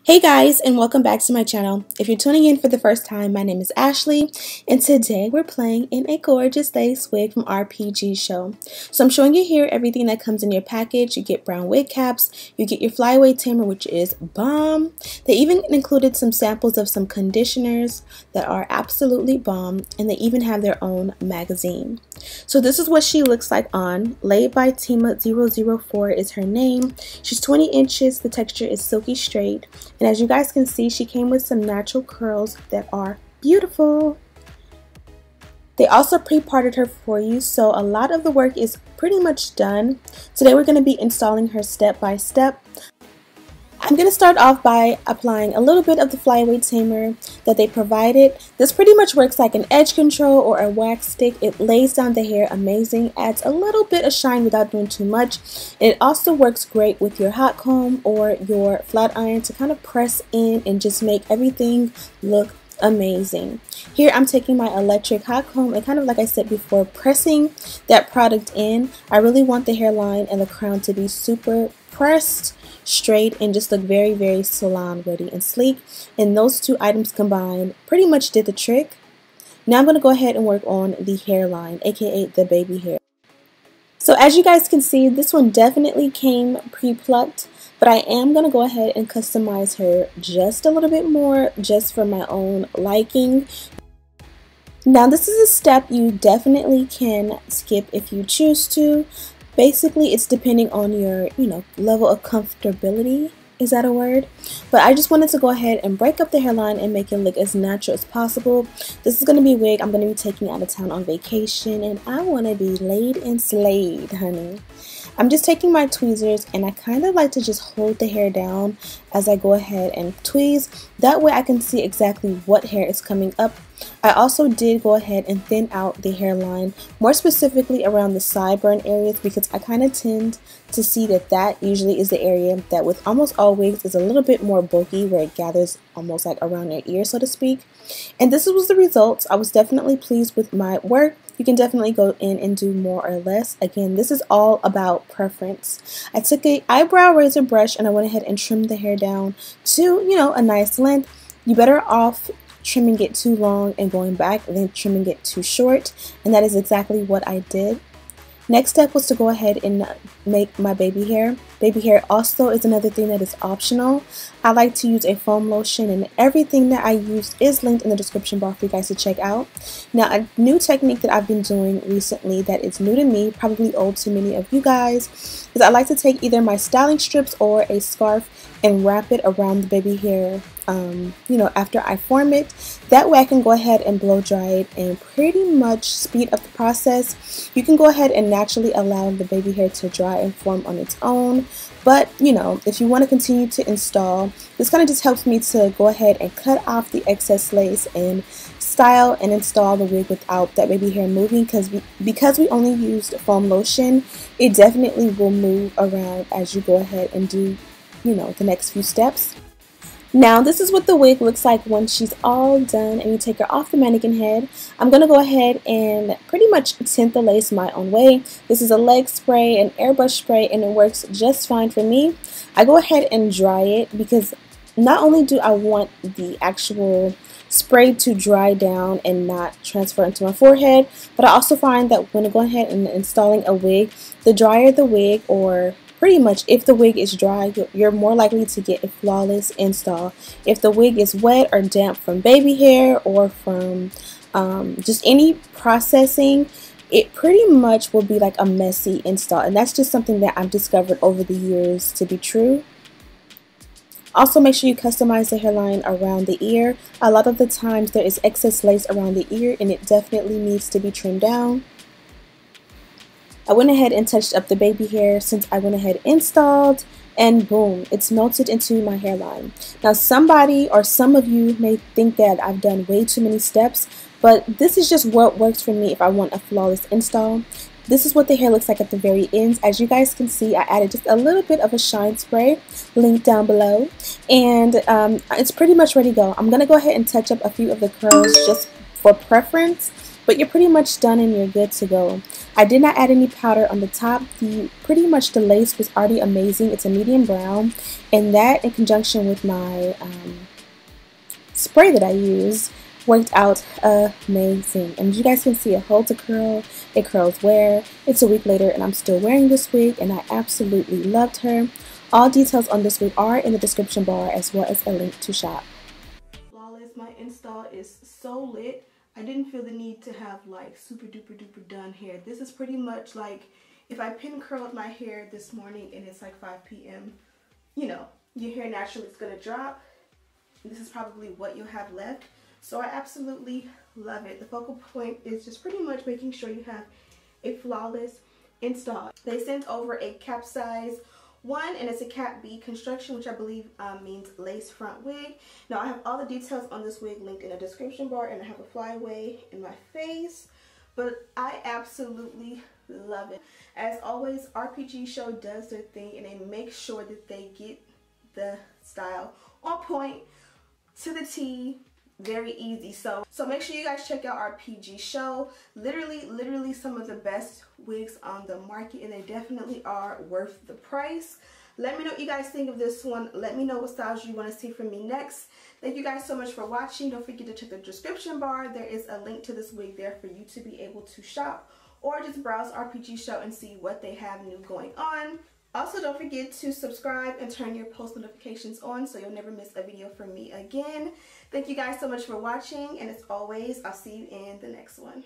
Hey guys, and welcome back to my channel. If you're tuning in for the first time, my name is Ashley, and today we're playing in a gorgeous lace wig from Rpgshow. So I'm showing you here everything that comes in your package. You get brown wig caps, you get your flyaway tamer, which is bomb. They even included some samples of some conditioners that are absolutely bomb, and they even have their own magazine. So this is what she looks like on. Laid by Tima004 is her name. She's 20 inches, the texture is silky straight. And as you guys can see, she came with some natural curls that are beautiful. They also pre-parted her for you, so a lot of the work is pretty much done. Today we're going to be installing her step by step. I'm going to start off by applying a little bit of the flyaway tamer that they provided. This pretty much works like an edge control or a wax stick. It lays down the hair amazing, adds a little bit of shine without doing too much. It also works great with your hot comb or your flat iron to kind of press in and just make everything look amazing. Here I'm taking my electric hot comb and kind of, like I said before, pressing that product in. I really want the hairline and the crown to be super pressed, straight, and just look very salon ready and sleek, and those two items combined pretty much did the trick. Now I'm going to go ahead and work on the hairline, aka the baby hair. So as you guys can see, this one definitely came pre-plucked, but I am going to go ahead and customize her just a little bit more, just for my own liking. Now this is a step you definitely can skip if you choose to. Basically, it's depending on your, level of comfortability. Is that a word? But I just wanted to go ahead and break up the hairline and make it look as natural as possible. This is going to be a wig I'm going to be taking out of town on vacation, and I want to be laid and slayed, honey. I'm just taking my tweezers, and I kind of like to just hold the hair down as I go ahead and tweeze. That way I can see exactly what hair is coming up. I also did go ahead and thin out the hairline, more specifically around the sideburn areas, because I kind of tend to see that usually is the area that with almost all wigs is a little bit more bulky, where it gathers almost like around your ear, so to speak. And this was the results. I was definitely pleased with my work. You can definitely go in and do more or less. Again, this is all about preference. I took an eyebrow razor brush and I went ahead and trimmed the hair down to, a nice length. You better off trimming it too long and going back than trimming it too short, and that is exactly what I did. Next step was to go ahead and make my baby hair. Baby hair also is another thing that is optional. I like to use a foam lotion, and everything that I use is linked in the description box for you guys to check out. Now, a new technique that I've been doing recently that is new to me, probably old to many of you guys, is I like to take either my styling strips or a scarf and wrap it around the baby hair after I form it. That way I can go ahead and blow dry it and pretty much speed up the process. You can go ahead and naturally allow the baby hair to dry and form on its own, but if you want to continue to install, this kind of just helps me to go ahead and cut off the excess lace and style and install the wig without that baby hair moving, because we only used foam lotion, it definitely will move around as you go ahead and do the next few steps. Now this is what the wig looks like when she's all done and you take her off the mannequin head. I'm going to go ahead and pretty much tint the lace my own way. This is a leg spray, an airbrush spray, and it works just fine for me. I go ahead and dry it because not only do I want the actual spray to dry down and not transfer into my forehead, but I also find that when I go ahead and installing a wig, the drier the wig, or pretty much if the wig is dry, you're more likely to get a flawless install. If the wig is wet or damp from baby hair or from just any processing, it pretty much will be like a messy install, and that's just something that I've discovered over the years to be true. Also, make sure you customize the hairline around the ear. A lot of the times there is excess lace around the ear and it definitely needs to be trimmed down. I went ahead and touched up the baby hair since I went ahead and installed, and boom, it's melted into my hairline. Now somebody or some of you may think that I've done way too many steps, but this is just what works for me if I want a flawless install. This is what the hair looks like at the very ends. As you guys can see, I added just a little bit of a shine spray, link down below, and it's pretty much ready to go. I'm going to go ahead and touch up a few of the curls just for preference. but you're pretty much done and you're good to go. I did not add any powder on the top. Pretty much the lace was already amazing. It's a medium brown, and that in conjunction with my spray that I used worked out amazing. And you guys can see it holds a curl, it curls wear. It's a week later and I'm still wearing this wig and I absolutely loved her. All details on this wig are in the description bar as well as a link to shop. Flawless, my install is so lit. I didn't feel the need to have like super duper duper done hair. This is pretty much like if I pin curled my hair this morning and it's like 5 p.m. you know, your hair naturally is going to drop. This is probably what you'll have left. So I absolutely love it. The focal point is just pretty much making sure you have a flawless install. They sent over a cap size 1 and it's a cap B construction, which I believe means lace front wig. Now I have all the details on this wig linked in the description bar, and I have a flyaway in my face, but I absolutely love it. As always, Rpgshow does their thing and they make sure that they get the style on point to the T, very easy. So make sure you guys check out Rpgshow. Literally some of the best wigs on the market, and they definitely are worth the price. Let me know what you guys think of this one. Let me know what styles you want to see from me next. Thank you guys so much for watching. Don't forget to check the description bar. There is a link to this wig there for you to be able to shop or just browse Rpgshow and see what they have new going on. Also, don't forget to subscribe and turn your post notifications on so you'll never miss a video from me again. Thank you guys so much for watching, and as always, I'll see you in the next one.